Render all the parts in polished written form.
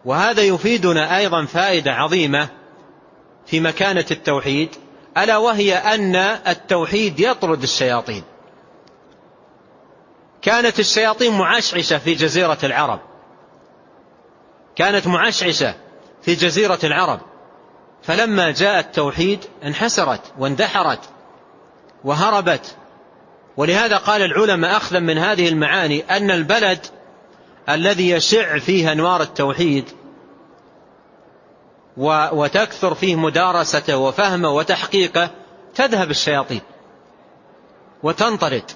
وهذا يفيدنا أيضا فائدة عظيمة في مكانة التوحيد، ألا وهي أن التوحيد يطرد الشياطين. كانت الشياطين معشعشة في جزيرة العرب، كانت معشعشة في جزيرة العرب، فلما جاء التوحيد انحسرت واندحرت وهربت. ولهذا قال العلماء أخذا من هذه المعاني أن البلد الذي يشع فيه أنوار التوحيد وتكثر فيه مدارسته وفهمه وتحقيقه تذهب الشياطين وتنطرد.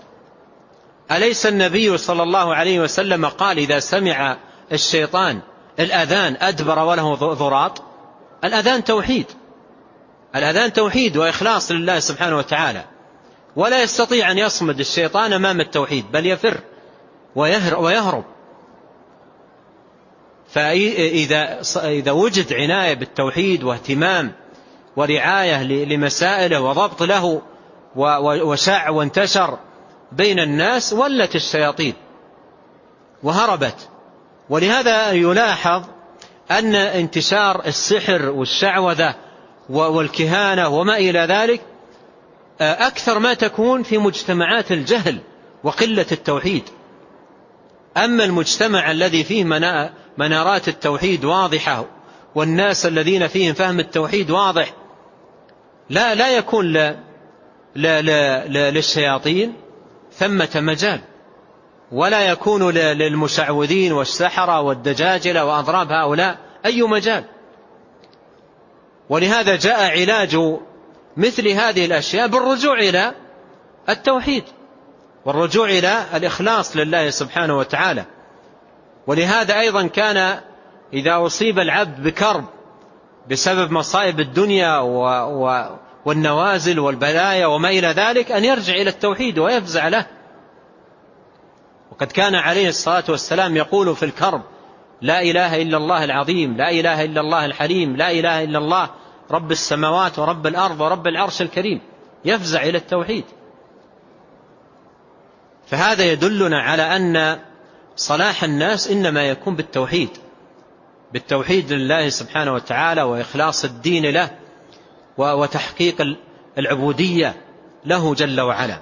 أليس النبي صلى الله عليه وسلم قال إذا سمع الشيطان الأذان أدبر وله ضراط؟ الأذان توحيد، الأذان توحيد وإخلاص لله سبحانه وتعالى، ولا يستطيع أن يصمد الشيطان أمام التوحيد، بل يفر ويهرب. فإذا وجد عناية بالتوحيد واهتمام ورعاية لمسائله وضبط له وشع وانتشر بين الناس، ولت الشياطين وهربت. ولهذا يلاحظ أن انتشار السحر والشعوذة والكهانة وما إلى ذلك أكثر ما تكون في مجتمعات الجهل وقلة التوحيد. أما المجتمع الذي فيه منارات التوحيد واضحة والناس الذين فيهم فهم التوحيد واضح، لا يكون للشياطين ثمة مجال، ولا يكون للمشعوذين والسحرة والدجاجلة وأضراب هؤلاء أي مجال. ولهذا جاء علاج مثل هذه الأشياء بالرجوع إلى التوحيد والرجوع إلى الإخلاص لله سبحانه وتعالى. ولهذا أيضا كان إذا أصيب العبد بكرب بسبب مصائب الدنيا والنوازل والبلايا وما إلى ذلك أن يرجع إلى التوحيد ويفزع له. وقد كان عليه الصلاة والسلام يقول في الكرب: لا إله إلا الله العظيم، لا إله إلا الله الحليم، لا إله إلا الله رب السماوات ورب الأرض ورب العرش الكريم، يفزع إلى التوحيد. فهذا يدلنا على أن صلاح الناس إنما يكون بالتوحيد لله سبحانه وتعالى وإخلاص الدين له وتحقيق العبودية له جل وعلا.